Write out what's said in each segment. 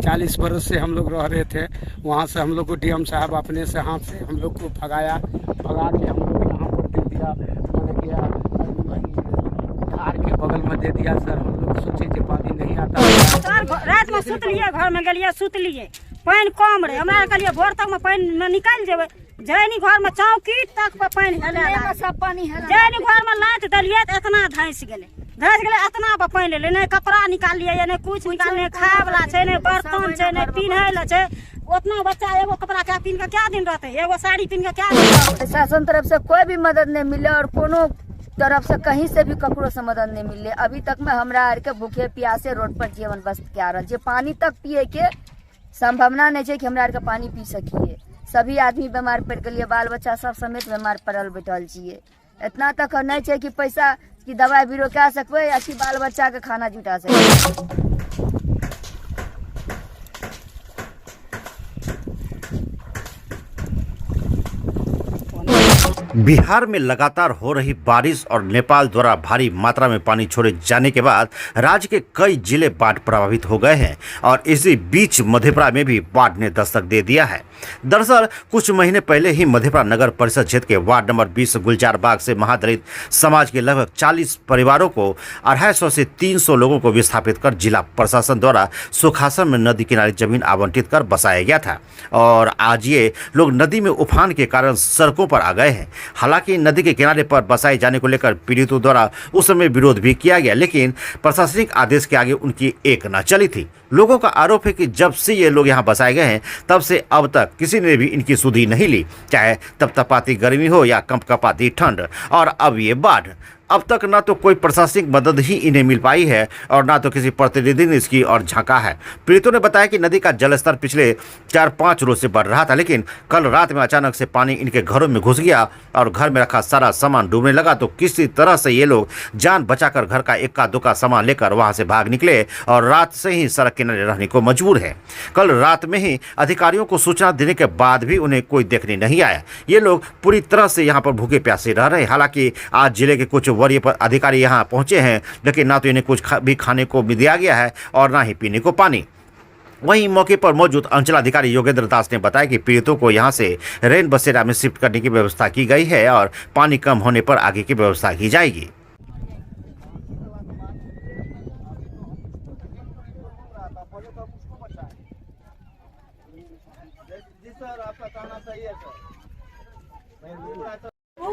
40 बरस से हम लोग रह रहे थे। वहाँ से हम लोग को डीएम साहब अपने से हाथ से हम लोग को भगा के हम लोग यहाँ पर दे दिया, मैंने किया धार के बगल में दे दिया। सर हम लोग सोचे कि पानी नहीं आता। सर रात में सुत लिए, घर में गलिए सुत लिए, पानी कम रहे, हमरा कहलिए भोर तक में पानी में निकल जेबे। जैनी घर में चौकी तक पे पानी हेले, सब पानी हेले। जैनी घर में लात दलिए तो इतना धंस गेले इतना पे पानी ले, नहीं कपड़ा निकाल लिए, नहीं कुछ निकाल, नहीं खाए वाला छै, नहीं बर्तन छै, नहीं पिन्हे ला छै। उतना बच्चा एगो कपड़ा क्या पिन के क्या दिन रहते, एगो साड़ी पिन के क्या दिन रहते। शासन तरफ से कोई भी मदद नहीं मिले और कोनो तरफ से कहीं से भी ककरो से मदद नहीं मिले। अभी तक में हमरा आर के भूखे प्यासे रोड पर जीवन बसत के रहा, पानी तक पिए के संभावना नहीं है कि हमरा आर के पानी पी सकिए। सभी आदमी बीमार पड़ गए, बाल बच्चा सब समेत बीमार पड़ल बैठल छिए। इतना तक नहीं है कि पैसा की दवाई बीरो कह सकबे या कि बाल बच्चा के खाना जुटा सकबे। बिहार में लगातार हो रही बारिश और नेपाल द्वारा भारी मात्रा में पानी छोड़े जाने के बाद राज्य के कई जिले बाढ़ प्रभावित हो गए हैं और इसी बीच मधेपुरा में भी बाढ़ ने दस्तक दे दिया है। दरअसल कुछ महीने पहले ही मधेपुरा नगर परिषद क्षेत्र के वार्ड नंबर 20 गुलजार बाग से महादलित समाज के लगभग 40 परिवारों को 250 से 300 लोगों को विस्थापित कर जिला प्रशासन द्वारा सुखासन में नदी किनारे जमीन आवंटित कर बसाया गया था और आज ये लोग नदी में उफान के कारण सड़कों पर आ गए हैं। हालांकि नदी के किनारे पर बसाए जाने को लेकर पीड़ितों द्वारा उस समय विरोध भी किया गया, लेकिन प्रशासनिक आदेश के आगे उनकी एक न चली थी। लोगों का आरोप है कि जब से ये लोग यहाँ बसाए गए हैं तब से अब तक किसी ने भी इनकी सुधि नहीं ली, चाहे तपतपाती गर्मी हो या कंपकपाती ठंड। और अब ये बाढ़, अब तक ना तो कोई प्रशासनिक मदद ही इन्हें मिल पाई है और ना तो किसी प्रतिनिधि ने इसकी और झांका है। पीड़ितों ने बताया कि नदी का जलस्तर पिछले 4-5 रोज से बढ़ रहा था, लेकिन कल रात में अचानक से पानी इनके घरों में घुस गया और घर में रखा सारा सामान डूबने लगा। तो किसी तरह से ये लोग जान बचाकर घर का इक्का दुक्का सामान लेकर वहां से भाग निकले और रात से ही सड़क किनारे रहने को मजबूर है। कल रात में ही अधिकारियों को सूचना देने के बाद भी उन्हें कोई देखने नहीं आया। ये लोग पूरी तरह से यहाँ पर भूखे प्यासे रह रहे। हालांकि आज जिले के कुछ वरीय अधिकारी यहां पहुंचे हैं, लेकिन ना तो इन्हें कुछ भी खाने को दिया गया है और ना ही पीने को पानी। वहीं मौके पर मौजूद अंचलाधिकारी योगेंद्र दास ने बताया कि पीड़ितों को यहां से रेन बसेरा में शिफ्ट करने की व्यवस्था की गई है और पानी कम होने पर आगे की व्यवस्था की जाएगी।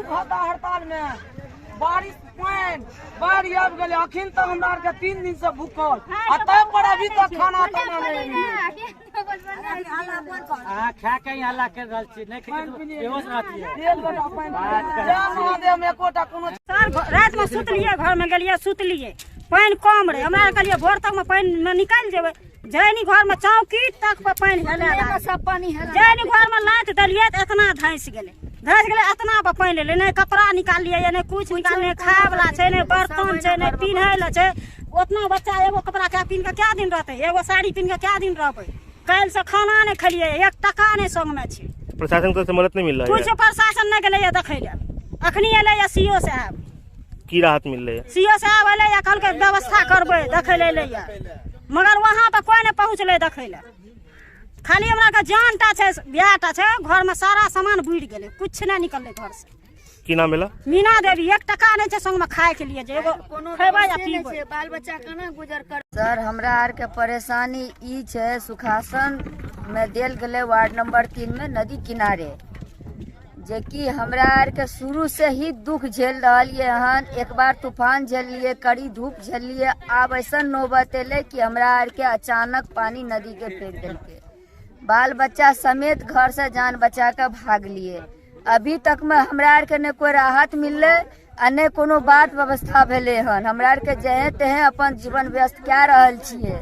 हड़ताल में बारिश बाढ़ आबि गेलै, अखन तक हमरा आर के 3 दिन से भूखल तय पर अभी तक खाना ताना नहीं खा के हल्ला कर रहल छी, नहीं बेहोश रहती है। महादेव में एकोटा कोनो सर रात में सुत लिए, घर में गलिए सुत लिए, पानी कम रहे, हमरा कहलिए भोर तक में पानी में निकल जेबे। जैनी घर में चौकी तक पे पानी हेले, सब पानी हेले। जैनी घर में लात दलिए तो इतना धंस गेले इतना पे पानी ले, नहीं कपड़ा निकाल लिए, नहीं कुछ निकाल, नहीं खाए वाला छै, नहीं बर्तन छै, नहीं पिन्हे ला छै। उतना बच्चा एगो कपड़ा क्या पिन के क्या दिन रहते, एगो साड़ी पिन के क्या दिन रहबे। कल से खाना नहीं खलिए, 1 टका नहीं संग में छै। प्रशासन को मदद नहीं मिल रहा है, कुछ प्रशासन नहीं गेले देखे ले। अखनी एले या सीओ साहब की राहत मिल रही है, सीओ साहब एले या कल के व्यवस्था करबे देखे ले या, मगर वहां पे कोई नहीं पहुंचले देखे ले। खाली हमरा का जानटा छै, बियाहटा छै, घर में सारा सामान बुड़ गेले, कुछ नहीं निकलले घर से। की नाम मिला? मीना देवी। 1 टका नहीं छै संग में खाए के लिए, जे एगो खेबे या पीबे, बाल बच्चा केना गुजर कर। सर हमरा आर के परेशानी ई छै, सुखासन में देल गेले वार्ड नंबर 3 में नदी किनारे, जे कि हमरा आर के शुरू से ही दुख झेल रहिए हन। एक बार तूफान झेलिए, कड़ी धूप झेलिए, अब ऐसा नौबत एले कि हमरा आर के अचानक पानी नदी के फेंक देलके। बाल बच्चा समेत घर से जान बचा के भाग लिए। अभी तक में हमरा आर के ने कोई राहत मिलले आ ने कोनो बात व्यवस्था भेले हन। हमरा आर के जहे तहे अपन जीवन व्यस्त कए रहल छिए,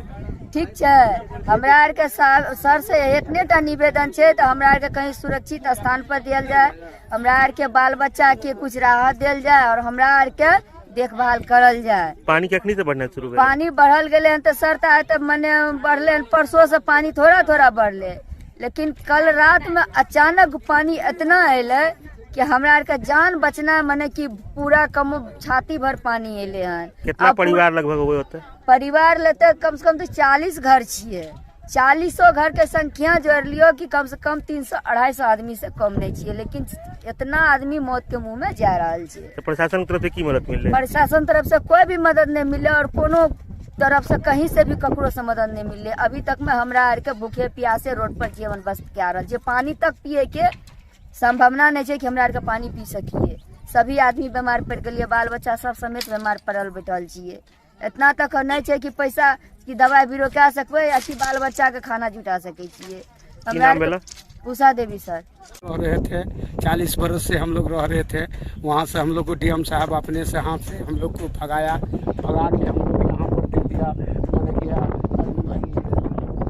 ठीक छै। हमरा आर के सर से एतनेटा निवेदन छै तो हमरा आर के कहीं सुरक्षित स्थान पर दियल जाए, हमरा आर के बाल बच्चा के कुछ राहत दियल जाए और हमरा आर के देखभाल करल जाए। पानी कखनी से बढ़ना शुरू है? पानी बढ़ल गए तो सर तो मने बढ़ले, परसों से पानी थोड़ा थोड़ा बढ़ले, लेकिन कल रात में अचानक पानी इतना अले कि हमरा आर के जान बचना मने कि पूरा कम छाती भर पानी अले हन। कितना परिवार लगभग हुए होते? परिवार लेते कम से कम तो 40 घर छिए, 40 घर के संख्या जोड़ लियो कि कम से कम 300-250 आदमी से कम नहीं चाहिए, लेकिन इतना आदमी मौत के मुंह में जा रहा है। तो प्रशासन की तरफ से की मदद मिल रही है? प्रशासन तरफ से कोई भी मदद नहीं मिले और कोनो तरफ से कहीं से भी ककरो से मदद नहीं मिले। अभी तक में हमरा आर के भूखे प्यासे रोड पर जीवन बस क्या रहा जे पानी तक पिए के संभावना नहीं है कि हमरा आर के पानी पी सकिए। सभी आदमी बीमार पड़ गए, बाल बच्चा सब समेत बीमार पड़ल बैठल छिए। इतना तक नहीं है कि पैसा की दवाई बीरो कह सकबे या कि बाल बच्चा के खाना जुटा सके छिए। हमरा उषा देवी सर रह रहे थे, 40 बरस से हम लोग रह रहे थे। वहाँ से हम लोग को डीएम साहब अपने से हाथ से हम लोग को भगा के हम लोग यहाँ पर दे दिया, मैंने किया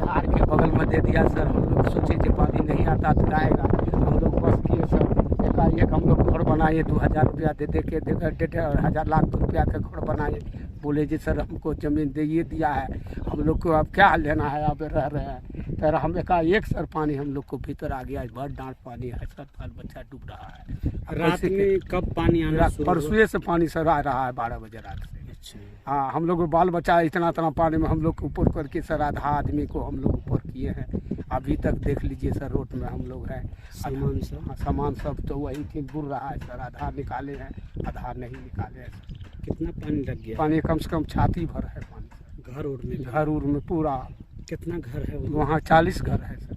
धार के बगल में दे दिया सर। हम लोग सोचे कि पानी नहीं आता तो जाएगा, हम लोग बस किए सर। एकाएक हम लोग घर बनाए, 2000 रुपया दे के 1.5 लाख रुपया का घर बनाए। बोले जी सर हमको ज़मीन दे दिया है, हम लोग को अब क्या लेना है, अब रह रहे हैं। सर हम एकाएक सर पानी हम लोग को भीतर आ गया, भर डांट पानी है सर, बाल बच्चा डूब रहा है। रात में कब पानी आना? परसों से पानी सर आ रहा है, 12 बजे रात से। हाँ, हम लोग बाल बच्चा इतना पानी में हम लोग ऊपर करके सर आधा आदमी को हम लोग ऊपर किए हैं। अभी तक देख लीजिए सर रोड में हम लोग हैं। सामान सब तो वही थी बुर रहा है सर, आधा निकाले हैं आधा नहीं निकाले हैं सर। कितना पानी लग गया? पानी कम से कम छाती भर है पानी। घर उर में पूरा। कितना घर है वहाँ? 40 घर है सर।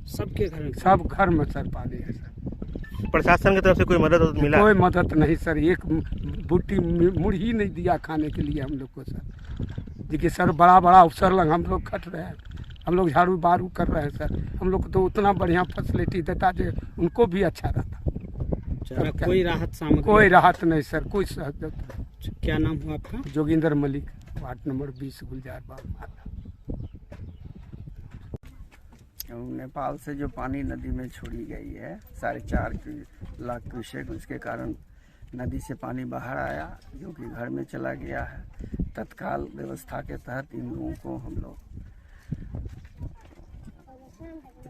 सबके घर में? सब घर में सर पानी है सर। प्रशासन की तरफ से कोई मदद मिला? कोई मदद नहीं सर, एक बूटी मुड़ी नहीं दिया खाने के लिए हम लोग को सर। देखिए सर बड़ा अफसर लग हम लोग खट रहे हैं, हम लोग झाड़ू बारू कर रहे हैं सर। हम लोग को तो उतना बढ़िया फैसिलिटी देता जो उनको भी अच्छा रहता। कोई राहत सामग्री? कोई राहत नहीं सर, कोई सहयोग। क्या नाम हुआ आपका? जोगिंदर मलिक, वार्ड नंबर 20, गुलजार बाग माता। नेपाल से जो पानी नदी में छोड़ी गई है 4.5 लाख क्यूसेक, उसके कारण नदी से पानी बाहर आया जो कि घर में चला गया है। तत्काल व्यवस्था के तहत इन लोगों को हम लोग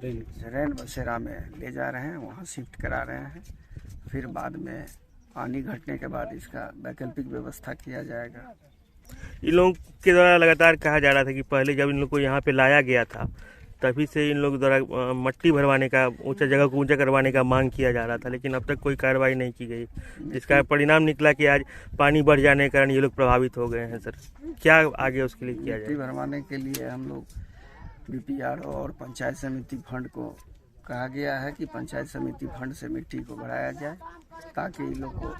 रैन बसेरा में ले जा रहे हैं, वहाँ शिफ्ट करा रहे हैं। फिर बाद में पानी घटने के बाद इसका वैकल्पिक व्यवस्था किया जाएगा। इन लोगों के द्वारा लगातार कहा जा रहा था कि पहले जब इन लोग को यहाँ पे लाया गया था तभी से इन लोग द्वारा मट्टी भरवाने का, ऊंचा जगह को ऊंचा करवाने का मांग किया जा रहा था, लेकिन अब तक कोई कार्रवाई नहीं की गई, जिसका परिणाम निकला कि आज पानी बढ़ जाने के कारण ये लोग प्रभावित हो गए हैं। सर क्या आगे उसके लिए किया जाए? मट्टी भरवाने के लिए हम लोग बीपीआरओ और पंचायत समिति फंड को कहा गया है कि पंचायत समिति फंड से मिट्टी को बढ़ाया जाए ताकि इन लोग को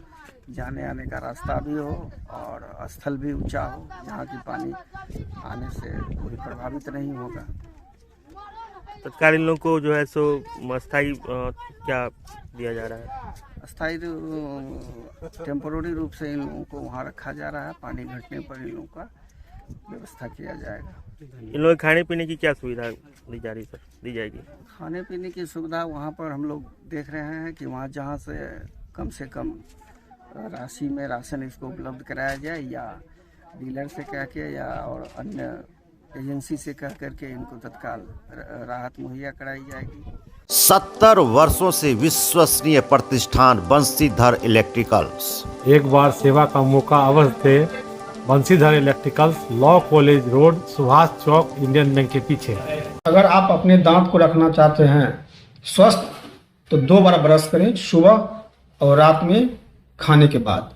जाने आने का रास्ता भी हो और स्थल भी ऊंचा हो, जहाँ की पानी आने से कोई प्रभावित नहीं होगा। तत्काल इन लोगों को जो है सो अस्थायी क्या दिया जा रहा है? अस्थायी टेम्पोररी रूप से इन लोगों को वहाँ रखा जा रहा है। पानी घटने पर इन लोगों का व्यवस्था किया जाएगा। इन लोगों खाने पीने की क्या सुविधा दी जा रही सर, दी जाएगी? खाने पीने की सुविधा वहाँ पर हम लोग देख रहे हैं कि वहाँ जहाँ से कम राशि में राशन इसको उपलब्ध कराया जाए, या डीलर से कह के या और अन्य एजेंसी से कह करके इनको तत्काल राहत मुहैया कराई जाएगी। 70 वर्षों से विश्वसनीय प्रतिष्ठान बंसीधर इलेक्ट्रिकल्स। एक बार सेवा का मौका अवश्य दे। Bansidhar electricals, law college road, Subhash Chowk, Indian Bank के पीछे। अगर आप अपने दांत को रखना चाहते हैं स्वस्थ तो 2 बार ब्रश करें, सुबह और रात में खाने के बाद।